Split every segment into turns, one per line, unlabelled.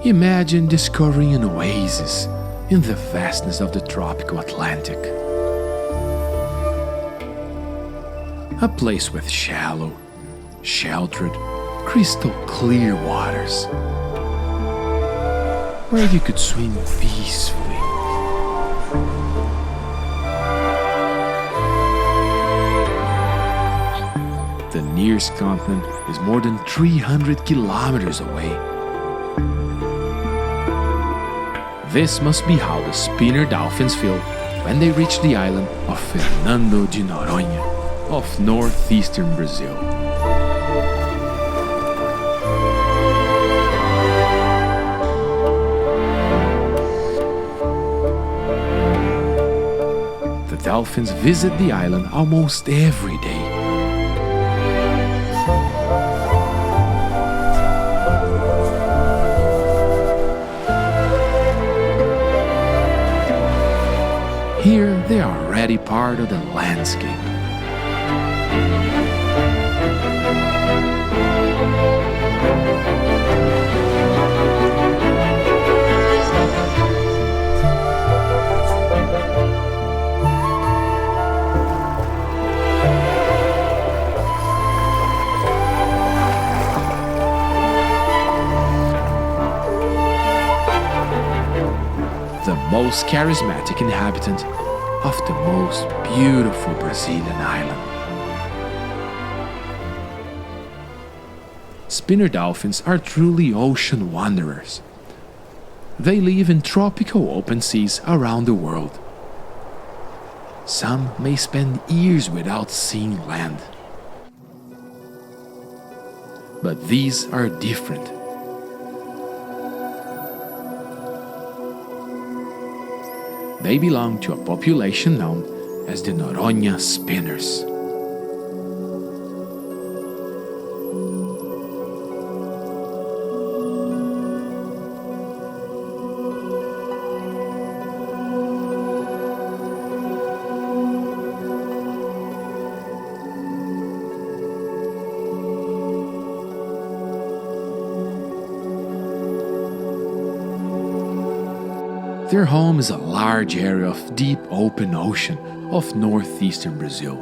Imagine discovering an oasis in the vastness of the tropical Atlantic. A place with shallow, sheltered, crystal clear waters, where you could swim peacefully. The nearest continent is more than 300 kilometers away. This must be how the Spinner dolphins feel when they reach the island of Fernando de Noronha of northeastern Brazil. The dolphins visit the island almost every day. Here they are already part of the landscape. The most charismatic inhabitant of the most beautiful Brazilian island. Spinner dolphins are truly ocean wanderers. They live in tropical open seas around the world. Some may spend years without seeing land. But these are different. They belong to a population known as the Noronha Spinners. Their home is a large area of deep open ocean of northeastern Brazil,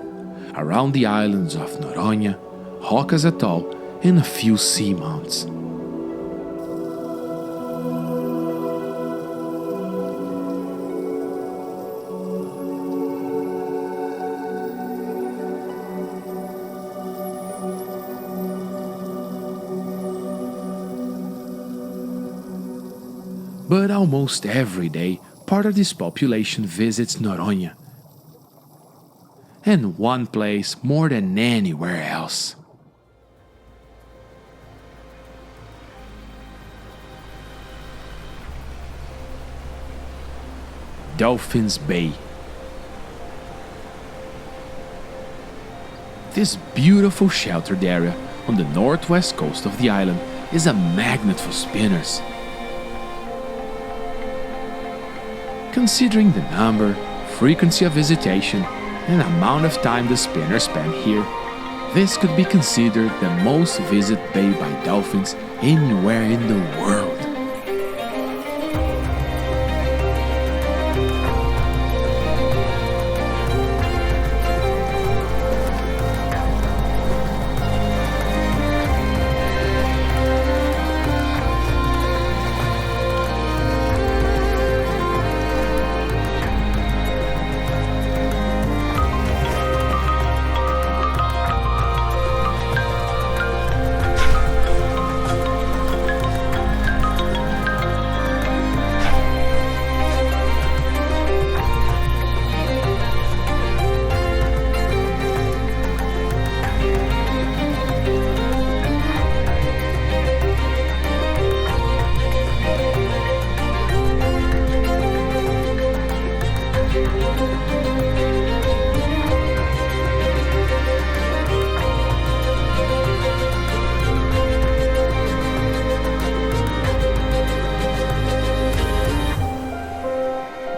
around the islands of Noronha, Rocas Atoll, and a few seamounts. But almost every day, part of this population visits Noronha, and one place more than anywhere else. Dolphins Bay. This beautiful sheltered area on the northwest coast of the island is a magnet for spinners. Considering the number, frequency of visitation, and amount of time the spinners spend here, this could be considered the most visited bay by dolphins anywhere in the world.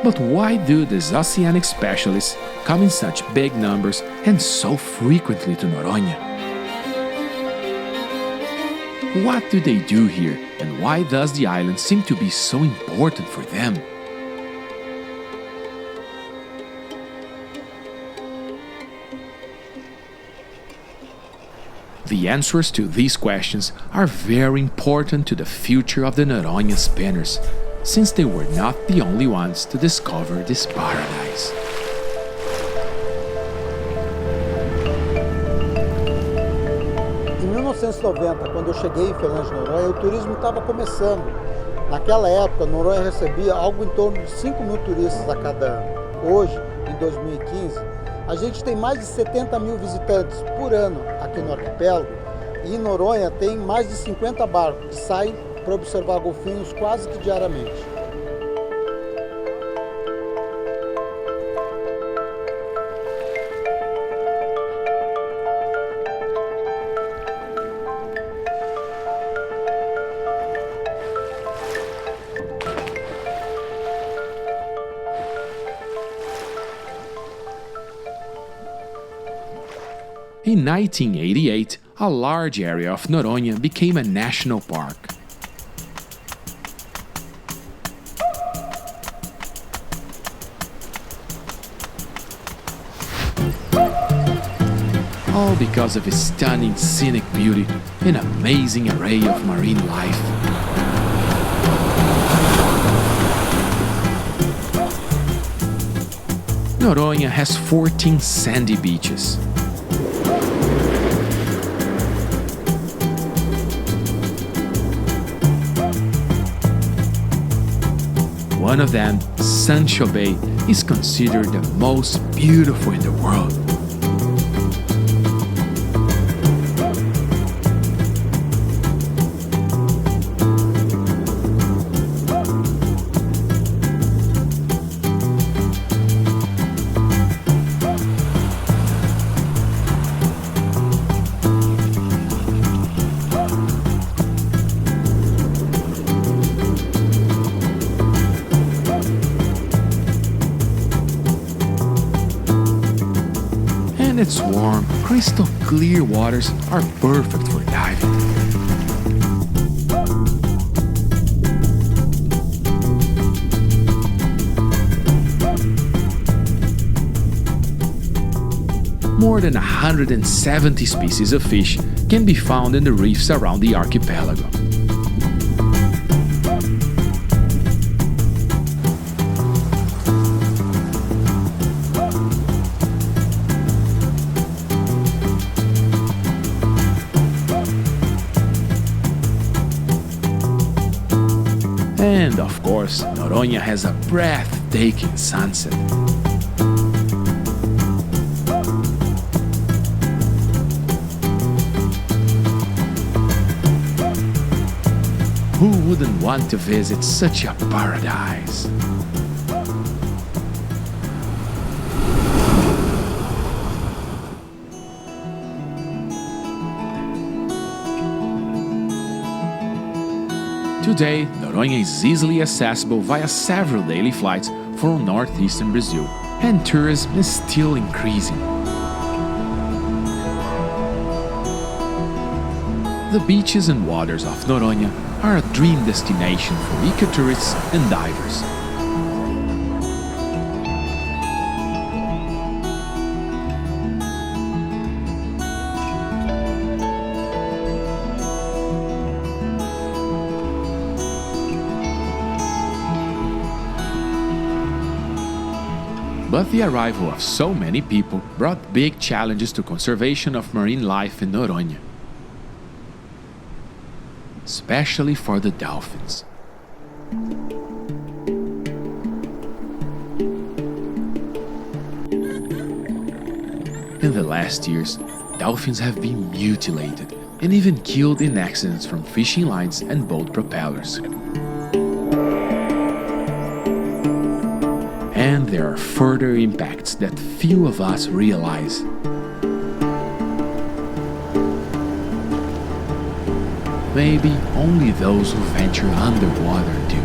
But why do these oceanic specialists come in such big numbers and so frequently to Noronha? What do they do here and why does the island seem to be so important for them? The answers to these questions are very important to the future of the Noronha spinners, since they were not the only ones to discover this paradise.
Em 1990, quando eu cheguei em Fernando de Noronha, o turismo estava começando. Naquela época, Noronha recebia algo em torno de 5 mil turistas a cada ano. Hoje, em 2015, a gente tem mais de 70 mil visitantes por ano aqui no arquipélago e em Noronha tem mais de 50 barcos que saem para observar golfinhos quase que diariamente.
In 1988, a large area of Noronha became a national park. All because of its stunning scenic beauty and amazing array of marine life. Noronha has 14 sandy beaches. One of them, Sancho Bay, is considered the most beautiful in the world. And its warm, crystal clear waters are perfect for diving. More than 170 species of fish can be found in the reefs around the archipelago. And of course, Noronha has a breathtaking sunset. Who wouldn't want to visit such a paradise? Today, Noronha is easily accessible via several daily flights from northeastern Brazil, and tourism is still increasing. The beaches and waters of Noronha are a dream destination for ecotourists and divers. But the arrival of so many people brought big challenges to conservation of marine life in Noronha, especially for the dolphins. In the last years, dolphins have been mutilated and even killed in accidents from fishing lines and boat propellers. And there are further impacts that few of us realize. Maybe only those who venture underwater do.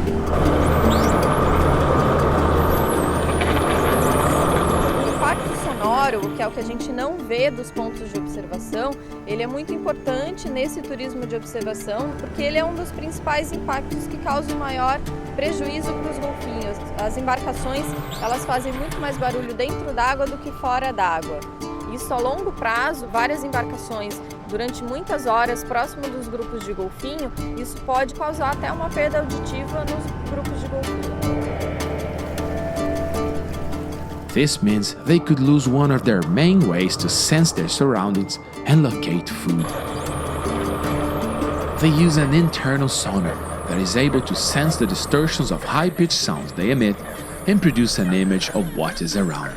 O impacto sonoro fora, o que é o que a gente não vê dos pontos de observação, ele é muito importante nesse turismo de observação, porque ele é um dos principais impactos que causa o maior prejuízo para os golfinhos. As embarcações, elas fazem muito mais barulho dentro d'água do que fora d'água. Isso a longo prazo, várias embarcações durante muitas horas próximo dos grupos de golfinho, isso pode causar até uma perda auditiva nos grupos de golfinho.
This means they could lose one of their main ways to sense their surroundings and locate food. They use an internal sonar that is able to sense the distortions of high-pitched sounds they emit and produce an image of what is around.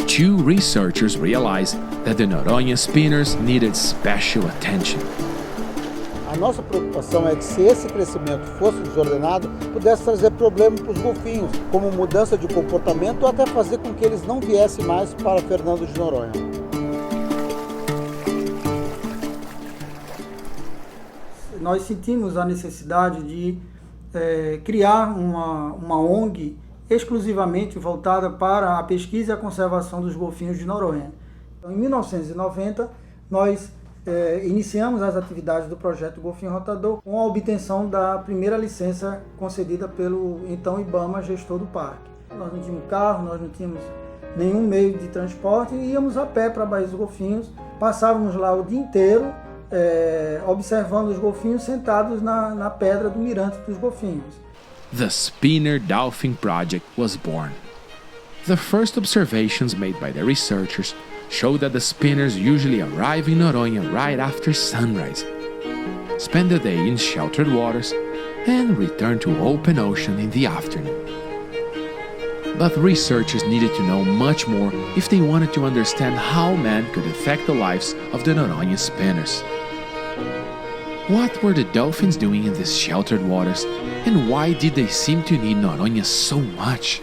Two researchers realized that the Noronha spinners needed special attention.
A nossa preocupação é que se esse crescimento fosse desordenado, pudesse trazer problema para os golfinhos, como mudança de comportamento ou até fazer com que eles não viessem mais para Fernando de Noronha.
Nós sentimos a necessidade de criar uma ONG exclusivamente voltada para a pesquisa e a conservação dos golfinhos de Noronha. Então, em 1990, nós iniciamos as atividades do Projeto Golfinho Rotador com a obtenção da primeira licença concedida pelo então IBAMA, gestor do parque. Nós não tínhamos carro, nós não tínhamos nenhum meio de transporte e íamos a pé para a Baía dos Golfinhos, passávamos lá o dia inteiro observando os golfinhos sentados na pedra do mirante dos golfinhos.
The Spinner Dolphin Project was born. The first observations made by the researchers showed that the spinners usually arrive in Noronha right after sunrise, spend the day in sheltered waters, and return to open ocean in the afternoon. But researchers needed to know much more if they wanted to understand how man could affect the lives of the Noronha spinners. What were the dolphins doing in these sheltered waters, and why did they seem to need Noronha so much?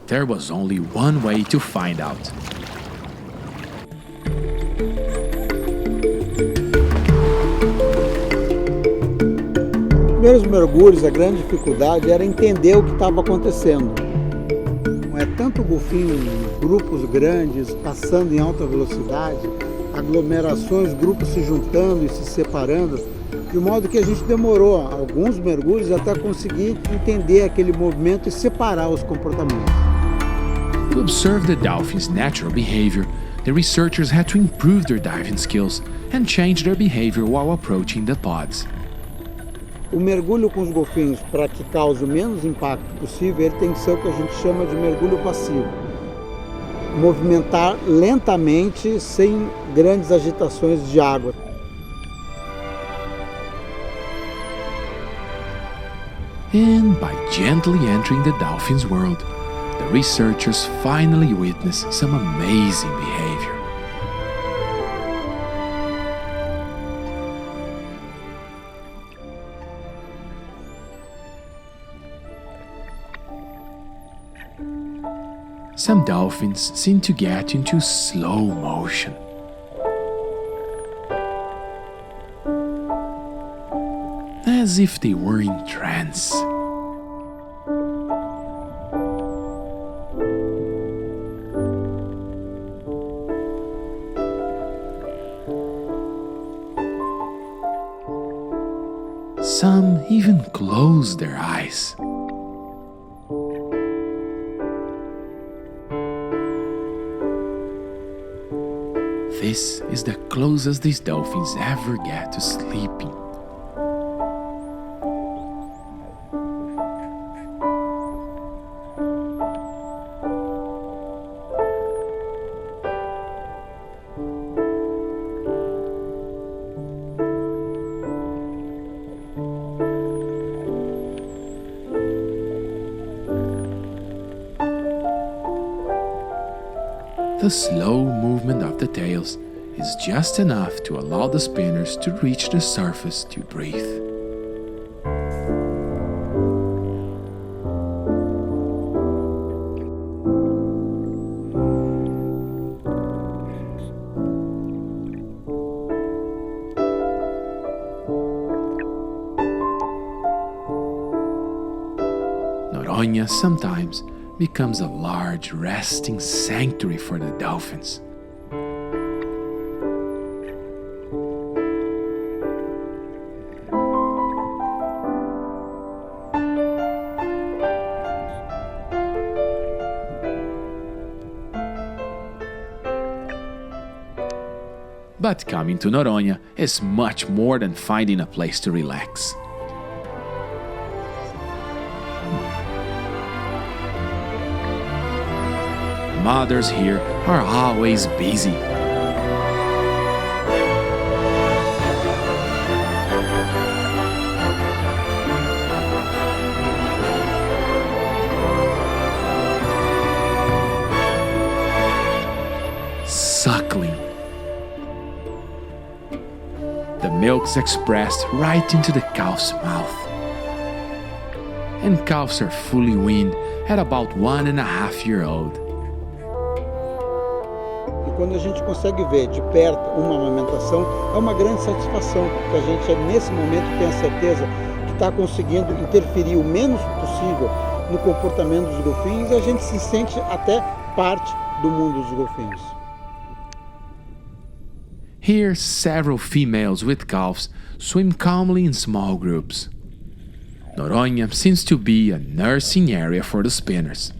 There was only one way to find out.
Nos primeiros mergulhos, a grande dificuldade era entender o que estava acontecendo. Não é tanto golfinho em grupos grandes, passando em alta velocidade, aglomerações, grupos se juntando e se separando, de modo que a gente demorou alguns mergulhos até conseguir entender aquele movimento e separar os comportamentos.
To observe the dolphins' natural behavior, the researchers had to improve their diving skills and change their behavior while approaching the pods.
O mergulho com os golfinhos, para que cause o menos impacto possível, ele tem que ser o que a gente chama de mergulho passivo. Movimentar lentamente, sem grandes agitações de água.
And by gently entering the dolphins' world, the researchers finally witnessed some amazing behavior. Some dolphins seem to get into slow motion. As if they were in trance. Some even close their eyes. This is the closest these dolphins ever get to sleeping. The slow movement of the tails is just enough to allow the spinners to reach the surface to breathe. Noronha sometimes becomes a large resting sanctuary for the dolphins. But coming to Noronha is much more than finding a place to relax. Mothers here are always busy. Suckling. The milk's expressed right into the calf's mouth. And calves are fully weaned at about 1.5-year-old.
E quando a gente consegue ver de perto uma amamentação, é uma grande satisfação, porque a gente nesse momento tem a certeza que está conseguindo interferir o menos possível no comportamento dos golfinhos e a gente se sente até parte do mundo dos golfinhos.
Here, several females with calves swim calmly in small groups. Noronha seems to be a nursing area for the spinners.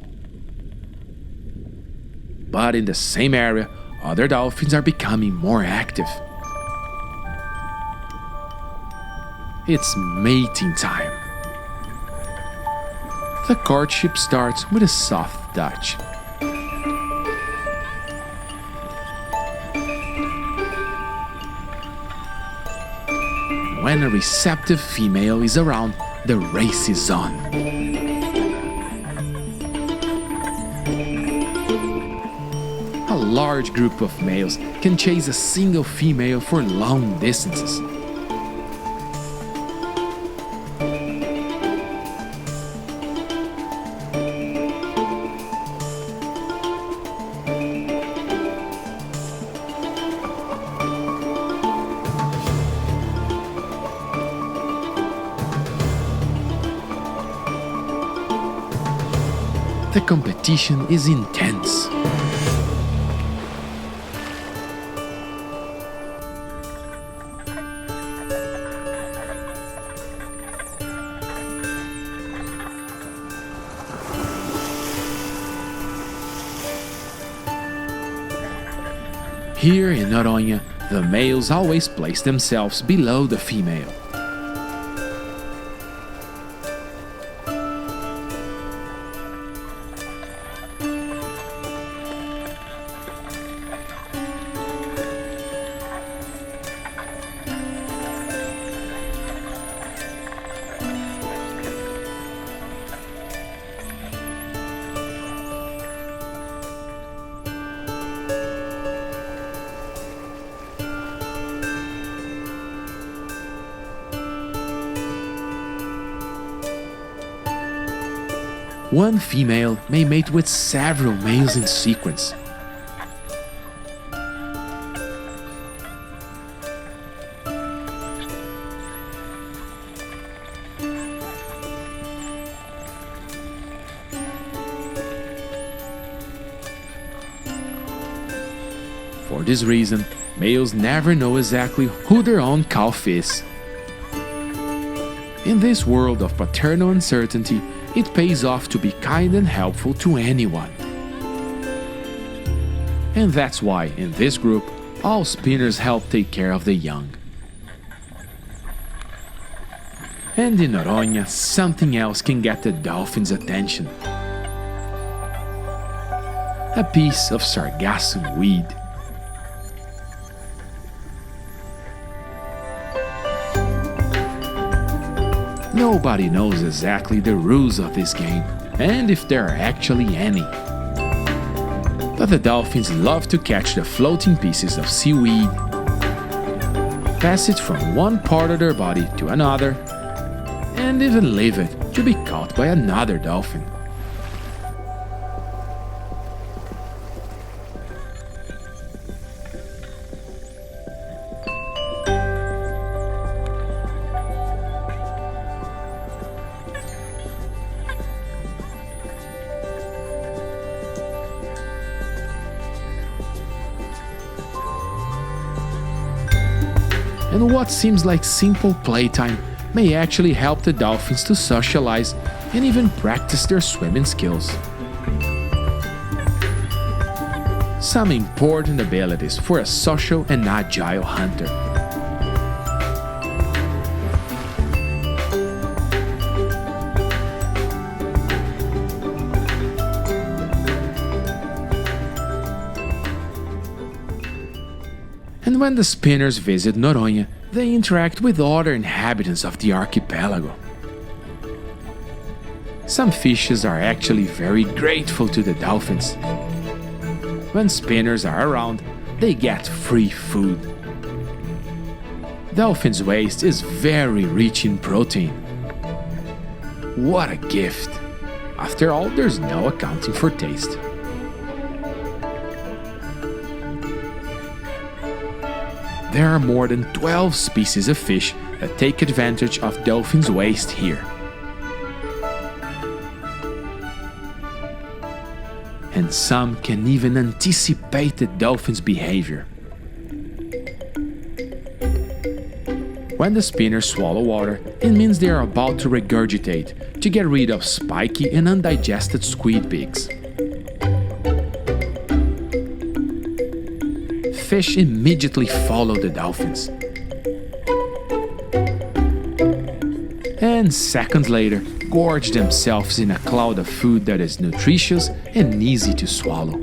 But in the same area, other dolphins are becoming more active. It's mating time. The courtship starts with a soft touch. When a receptive female is around, the race is on. A large group of males can chase a single female for long distances. The competition is intense. Here in Noronha, the males always place themselves below the female. One female may mate with several males in sequence. For this reason, males never know exactly who their own calf is. In this world of paternal uncertainty, it pays off to be kind and helpful to anyone. And that's why, in this group, all spinners help take care of the young. And in Noronha, something else can get the dolphin's attention. A piece of sargassum weed. Nobody knows exactly the rules of this game, and if there are actually any. But the dolphins love to catch the floating pieces of seaweed, pass it from one part of their body to another, and even leave it to be caught by another dolphin. and what seems like simple playtime may actually help the dolphins to socialize and even practice their swimming skills. Some important abilities for a social and agile hunter. And when the spinners visit Noronha, they interact with other inhabitants of the archipelago. Some fishes are actually very grateful to the dolphins. When spinners are around, they get free food. Dolphins' waste is very rich in protein. What a gift! After all, there's no accounting for taste. There are more than 12 species of fish that take advantage of dolphins' waste here. And some can even anticipate the dolphin's behavior. When the spinners swallow water, it means they are about to regurgitate to get rid of spiky and undigested squid beaks. Fish immediately follow the dolphins. And seconds later, gorge themselves in a cloud of food that is nutritious and easy to swallow.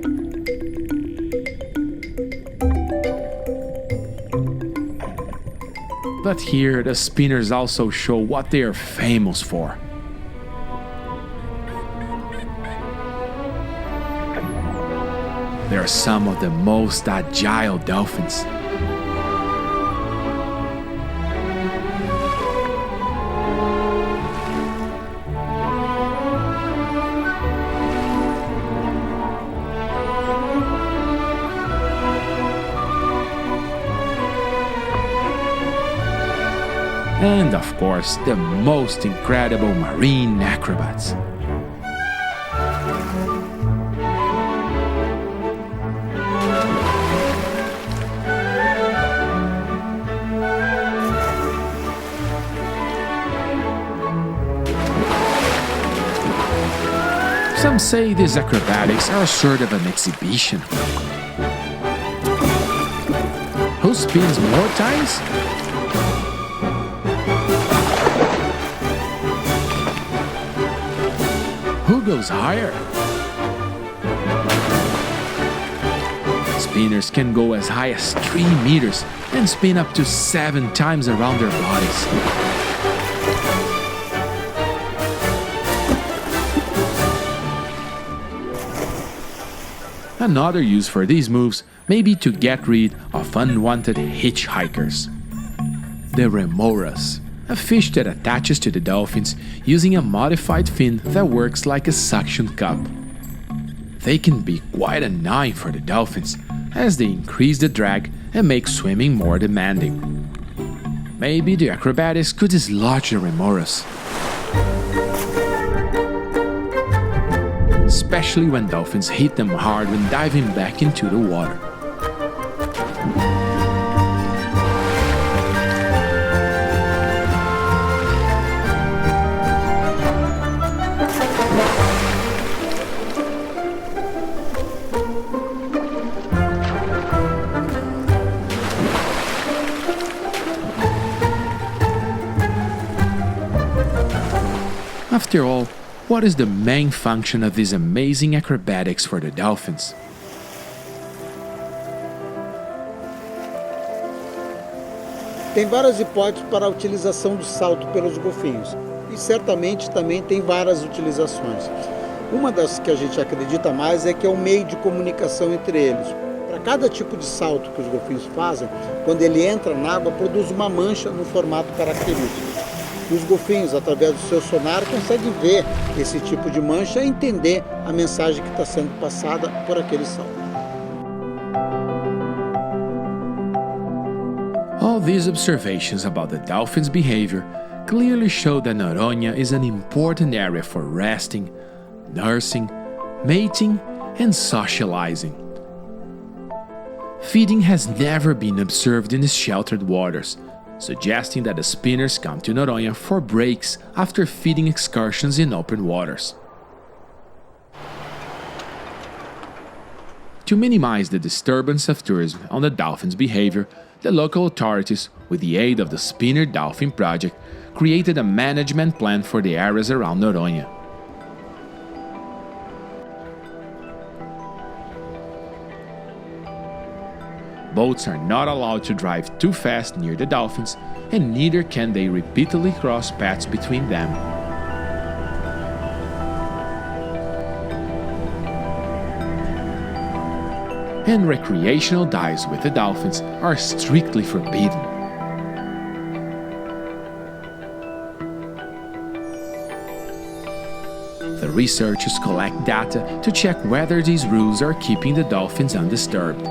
But here, the spinners also show what they are famous for. They are some of the most agile dolphins. And of course, the most incredible marine acrobats. Some say these acrobatics are sort of an exhibition. Who spins more times? Who goes higher? Spinners can go as high as 3 meters and spin up to 7 times around their bodies. Another use for these moves may be to get rid of unwanted hitchhikers. The remoras, a fish that attaches to the dolphins using a modified fin that works like a suction cup. They can be quite annoying for the dolphins as they increase the drag and make swimming more demanding. Maybe the acrobatics could dislodge the remoras, especially when dolphins hit them hard when diving back into the water. After all, what is the main function of these amazing acrobatics for the dolphins?
Tem várias hipóteses para a utilização do salto pelos golfinhos e certamente também tem várias utilizações. Uma das que a gente acredita mais é que é o meio de comunicação entre eles. Para cada tipo de salto que os golfinhos fazem, quando ele entra na água, produz uma mancha no formato característico. E os golfinhos, através do seu sonar, conseguem ver esse tipo de mancha e entender a mensagem que está sendo passada por aquele salto.
All these observations about the dolphin's behavior clearly show that Noronha is an important area for resting, nursing, mating, and socializing. Feeding has never been observed in the sheltered waters, suggesting that the spinners come to Noronha for breaks after feeding excursions in open waters. To minimize the disturbance of tourism on the dolphins' behavior, the local authorities, with the aid of the Spinner Dolphin Project, created a management plan for the areas around Noronha. Boats are not allowed to drive too fast near the dolphins, and neither can they repeatedly cross paths between them. And recreational dives with the dolphins are strictly forbidden. The researchers collect data to check whether these rules are keeping the dolphins undisturbed.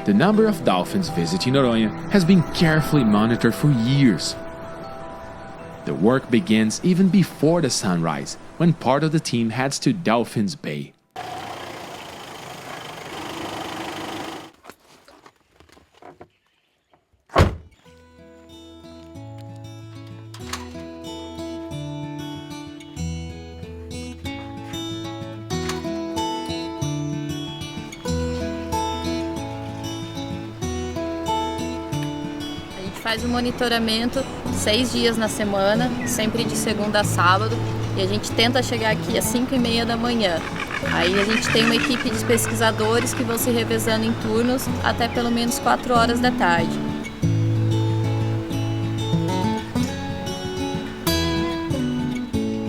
The number of dolphins visiting Noronha has been carefully monitored for years. The work begins even before the sunrise, when part of the team heads to Dolphins Bay.
Faz o monitoramento 6 dias na semana, sempre de segunda a sábado, e a gente tenta chegar aqui às 5h30 da manhã. Aí a gente tem uma equipe de pesquisadores que vão se revezando em turnos até pelo menos 4 horas da tarde.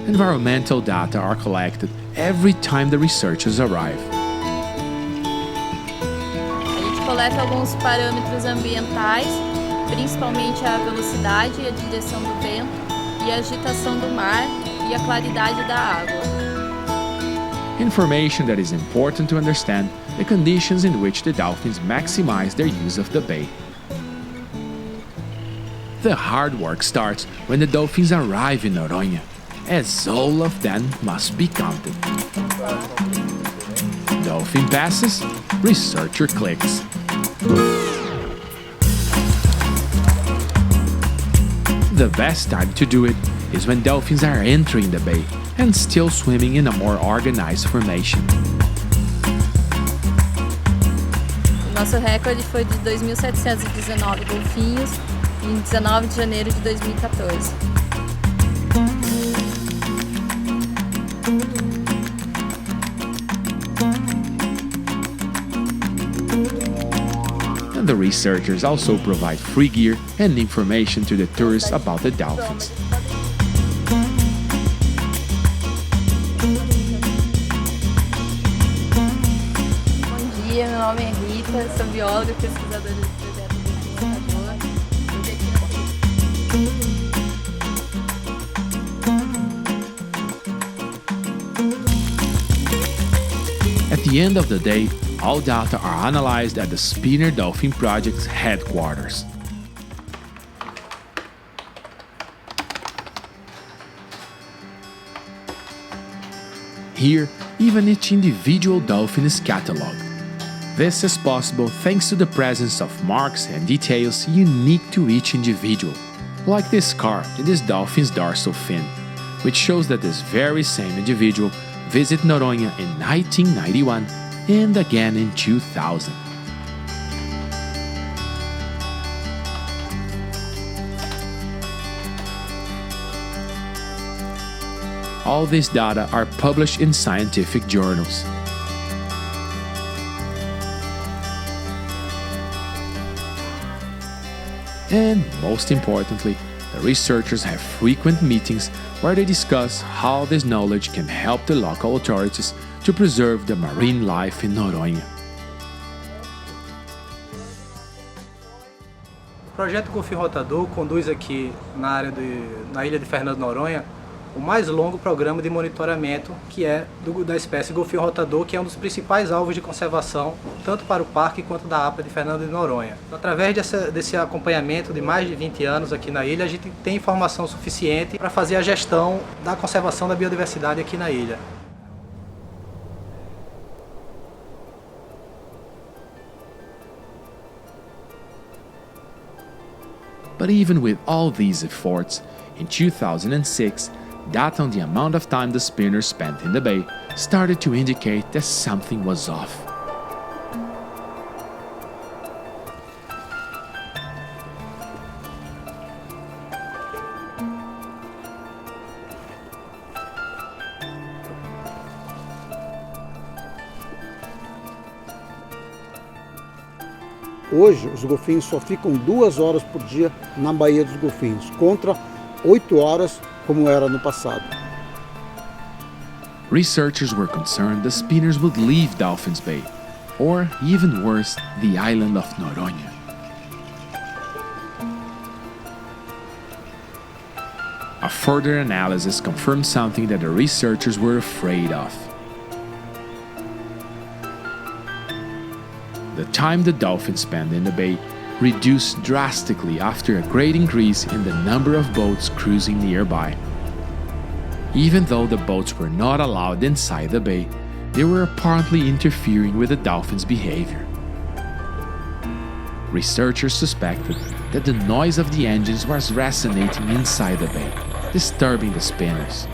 Environmental data are collected every time the researchers arrive.
A gente coleta alguns parâmetros ambientais, principalmente a velocidade e a direção do vento, e a agitação do mar e a claridade da água.
Information that is important to understand the conditions in which the dolphins maximize their use of the bay. The hard work starts when the dolphins arrive in Noronha, as all of them must be counted. Dolphin passes, researcher clicks. The best time to do it is when dolphins are entering the bay and still swimming in a more organized formation.
O nosso recorde foi de 2.719 golfinhos em 19 de janeiro de 2014.
And the researchers also provide free gear and information to the tourists about the dolphins.
Bom dia, meu nome é Rita, sou bióloga e pesquisadora do Projeto Golfinho Rotador.
At the end of the day, all data are analyzed at the Spinner Dolphin Project's headquarters. Here, even each individual dolphin is catalogued. This is possible thanks to the presence of marks and details unique to each individual, like this scar in this dolphin's dorsal fin, which shows that this very same individual visited Noronha in 1991 and again in 2000. All these data are published in scientific journals. And most importantly, the researchers have frequent meetings where they discuss how this knowledge can help the local authorities to preserve the marine life in Noronha.
O Projeto Golfinho Rotador conduz aqui na ilha de Fernando de Noronha o mais longo programa de monitoramento que é da espécie golfinho rotador, que é um dos principais alvos de conservação, tanto para o parque quanto da APA de Fernando de Noronha. Através desse acompanhamento de mais de 20 anos aqui na ilha, a gente tem informação suficiente para fazer a gestão da conservação da biodiversidade aqui na ilha.
But even with all these efforts, in 2006, data on the amount of time the Spinner spent in the bay started to indicate that something was off.
Hoje, os golfinhos só ficam 2 horas por dia na Baía dos Golfinhos, contra 8 horas como era no passado.
Researchers were concerned the spinners would leave Dolphins Bay, or even worse, the island of Noronha. A further analysis confirmed something that the researchers were afraid of. The time the dolphins spend in the bay reduced drastically after a great increase in the number of boats cruising nearby. Even though the boats were not allowed inside the bay, they were apparently interfering with the dolphins' behavior. Researchers suspected that the noise of the engines was resonating inside the bay, disturbing the spinners.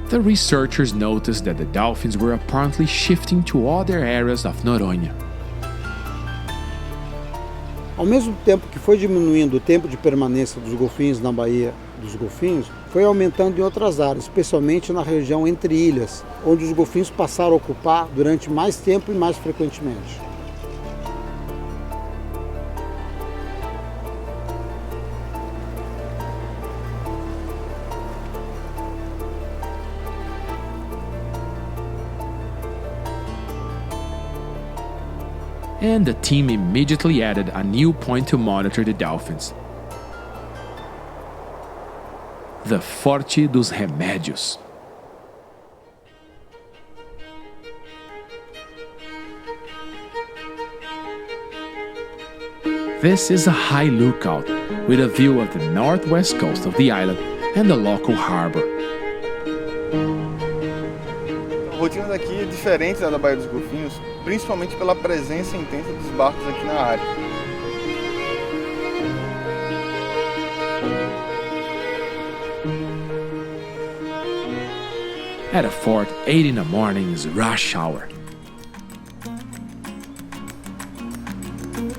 The researchers noticed that the dolphins were apparently shifting to other areas of Noronha.
Ao mesmo tempo que foi diminuindo o tempo de permanência dos golfinhos na Baía dos Golfinhos, foi aumentando em outras áreas, especialmente na região entre ilhas, onde os golfinhos passaram a ocupar durante mais tempo e mais frequentemente.
And the team immediately added a new point to monitor the dolphins: the Forte dos Remédios. This is a high lookout with a view of the northwest coast of the island and the local harbor.
A rotina daqui é diferente da Baía dos Golfinhos, principalmente pela presença intensa dos barcos aqui na área.
At a fort, 8 in the morning is rush hour.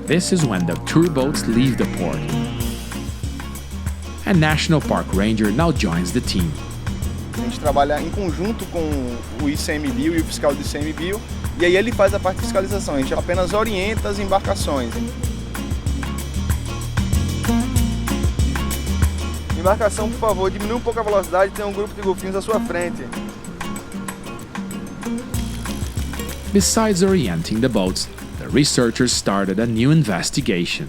This is when the tour boats leave the port. A National Park Ranger now joins the team.
A gente trabalha em conjunto com o ICMBio e o fiscal do ICMBio, e aí ele faz a parte de fiscalização, a gente apenas orienta as embarcações. Embarcação, por favor, diminua um pouco a velocidade, tem um grupo de golfinhos à sua frente.
Besides orienting the boats, the researchers started a new investigation.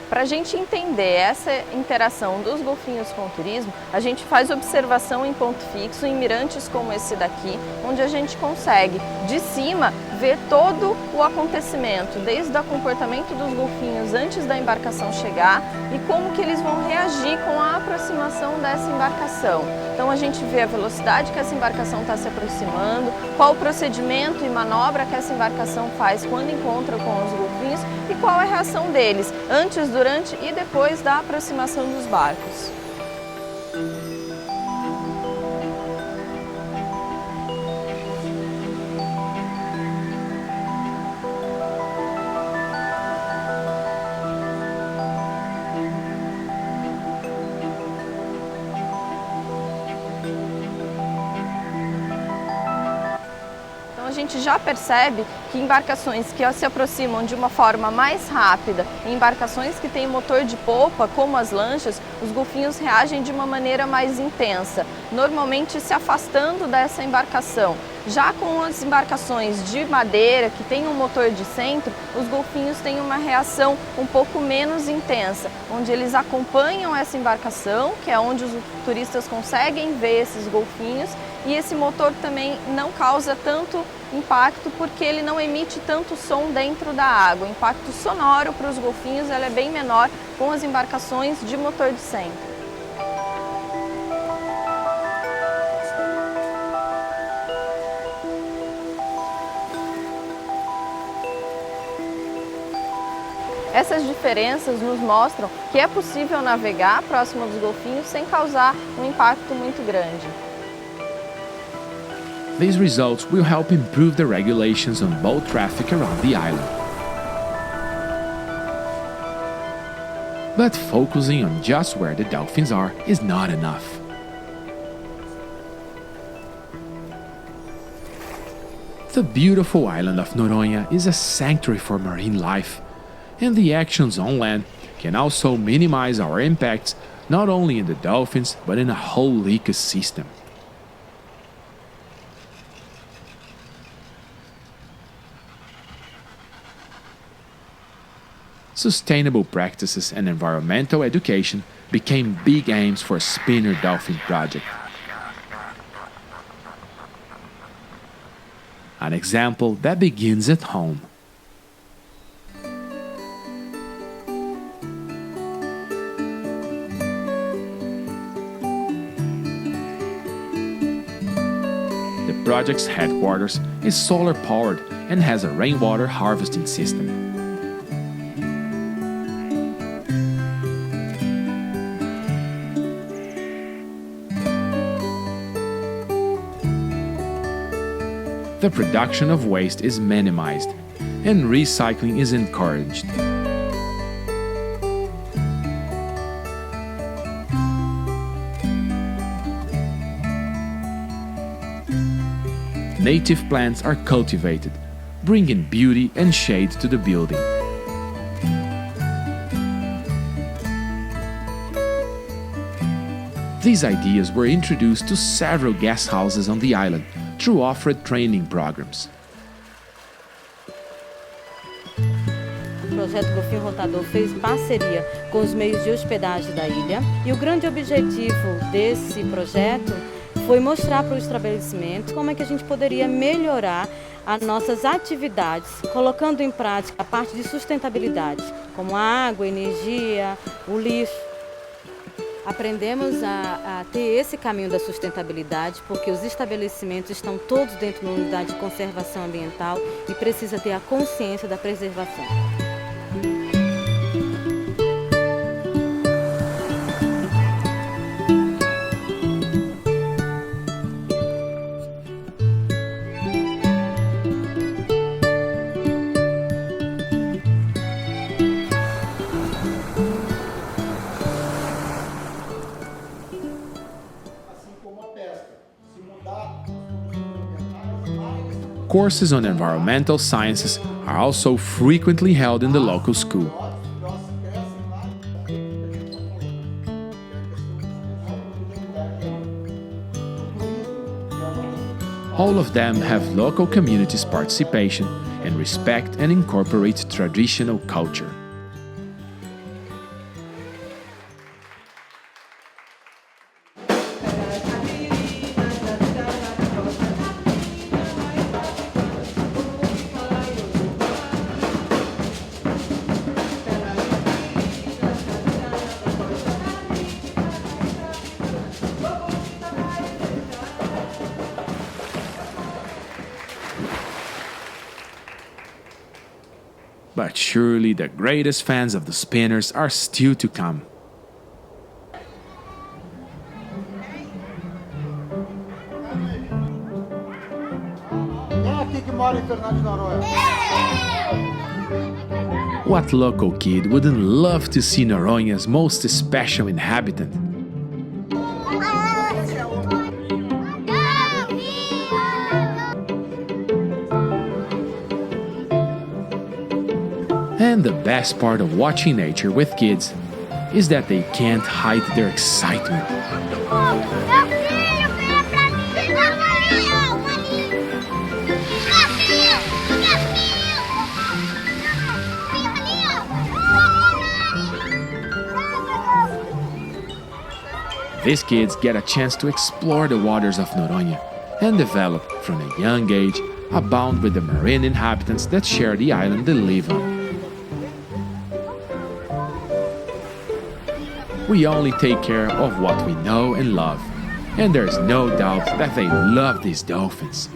Para a gente entender essa interação dos golfinhos com o turismo, a gente faz observação em ponto fixo em mirantes como esse daqui, onde a gente consegue, de cima, ver todo o acontecimento, desde o comportamento dos golfinhos antes da embarcação chegar e como que eles vão reagir com a aproximação dessa embarcação. Então a gente vê a velocidade que essa embarcação está se aproximando, qual o procedimento e manobra que essa embarcação faz quando encontra com os golfinhos e qual é a reação deles antes, durante e depois da aproximação dos barcos. A gente já percebe que embarcações que se aproximam de uma forma mais rápida, embarcações que têm motor de polpa, como as lanchas, os golfinhos reagem de uma maneira mais intensa, normalmente se afastando dessa embarcação. Já com as embarcações de madeira, que têm um motor de centro, os golfinhos têm uma reação um pouco menos intensa, onde eles acompanham essa embarcação, que é onde os turistas conseguem ver esses golfinhos, e esse motor também não causa tanto impacto porque ele não emite tanto som dentro da água. O impacto sonoro para os golfinhos é bem menor com as embarcações de motor de centro. Essas diferenças nos mostram que é possível navegar próximo dos golfinhos sem causar um impacto muito grande.
These results will help improve the regulations on boat traffic around the island. But focusing on just where the dolphins are is not enough. The beautiful island of Noronha is a sanctuary for marine life, and the actions on land can also minimize our impacts not only in the dolphins but in a whole ecosystem. Sustainable practices and environmental education became big aims for Spinner Dolphin Project. An example that begins at home. The project's headquarters is solar-powered and has a rainwater harvesting system. The production of waste is minimized, and recycling is encouraged. Native plants are cultivated, bringing beauty and shade to the building. These ideas were introduced to several guest houses on the island through offered training programs.
O Projeto Golfinho Rotador fez parceria com os meios de hospedagem da ilha e o grande objetivo desse projeto foi mostrar para os estabelecimentos como é que a gente poderia melhorar as nossas atividades, colocando em prática a parte de sustentabilidade, como a água, a energia, o lixo. Aprendemos a ter esse caminho da sustentabilidade porque os estabelecimentos estão todos dentro de uma unidade de conservação ambiental e precisa ter a consciência da preservação.
Courses on environmental sciences are also frequently held in the local school. All of them have local communities' participation and respect and incorporate traditional culture. But surely the greatest fans of the Spinners are still to come.
Quem é aqui que mora em Fernando de Noronha?
What local kid wouldn't love to see Noronha's most special inhabitant? And the best part of watching nature with kids is that they can't hide their excitement. These kids get a chance to explore the waters of Noronha and develop, from a young age, a bond with the marine inhabitants that share the island they live on. We only take care of what we know and love, and there's no doubt that they love these dolphins.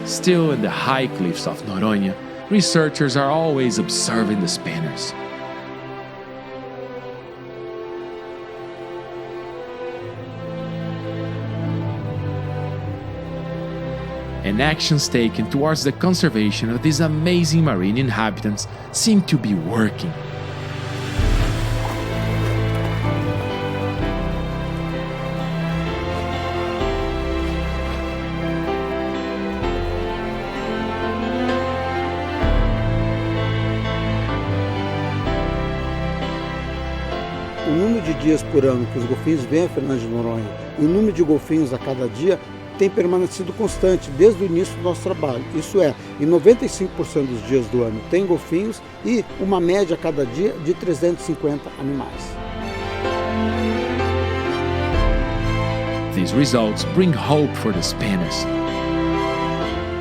Still in the high cliffs of Noronha, researchers are always observing the spinners. And actions taken towards the conservation of these amazing marine inhabitants seem to be working.
O número de dias por ano que os golfinhos vêm a Fernando de Noronha e o número de golfinhos a cada dia tem permanecido constante desde o início do nosso trabalho. Isso é, em 95% dos dias do ano tem golfinhos e uma média a cada dia de 350 animais.
These results bring hope for the spinners.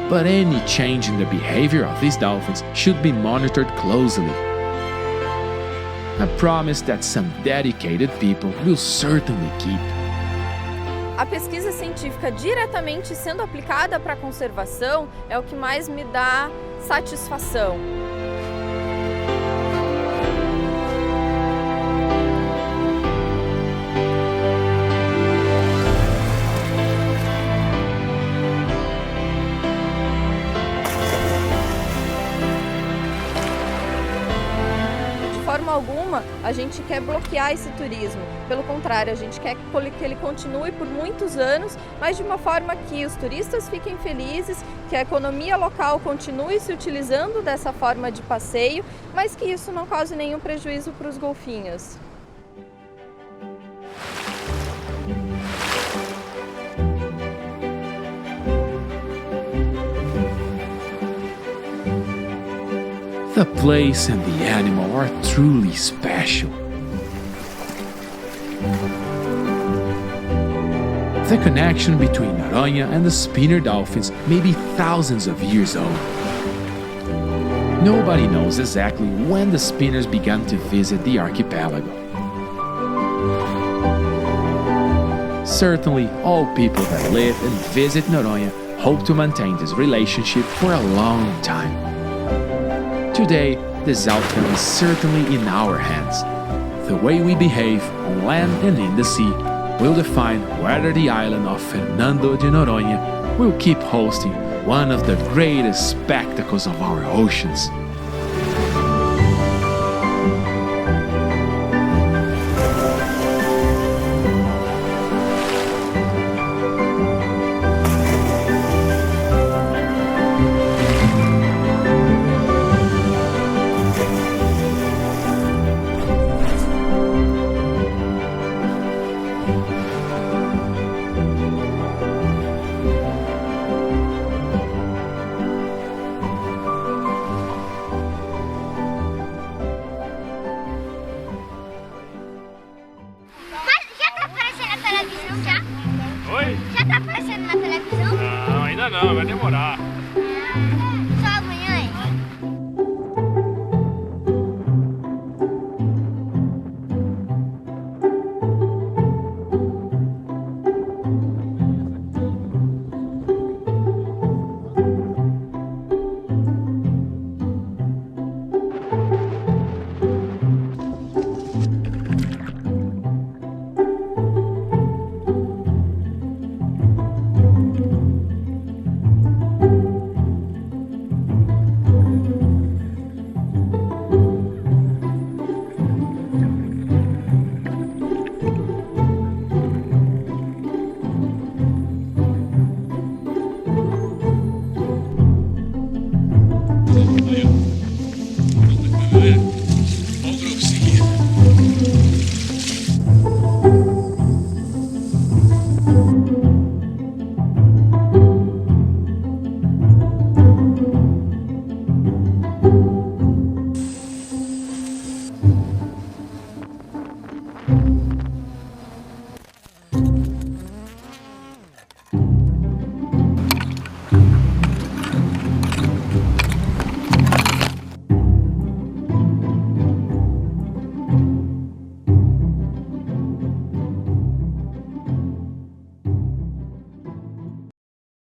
But any change in the behavior of these dolphins should be monitored closely. A promise that some dedicated people will certainly keep.
A pesquisa científica diretamente sendo aplicada para a conservação é o que mais me dá satisfação. De forma alguma, a gente quer bloquear esse turismo. Pelo contrário, a gente quer que ele continue por muitos anos, mas de uma forma que os turistas fiquem felizes, que a economia local continue se utilizando dessa forma de passeio, mas que isso não cause nenhum prejuízo para os golfinhos.
The place and the animal are truly special. The connection between Noronha and the Spinner dolphins may be thousands of years old. Nobody knows exactly when the spinners began to visit the archipelago. Certainly, all people that live and visit Noronha hope to maintain this relationship for a long time. Today, this outcome is certainly in our hands. The way we behave on land and in the sea will define whether the island of Fernando de Noronha will keep hosting one of the greatest spectacles of our oceans.
Oi? Já tá aparecendo na televisão? Não, ainda não, vai demorar.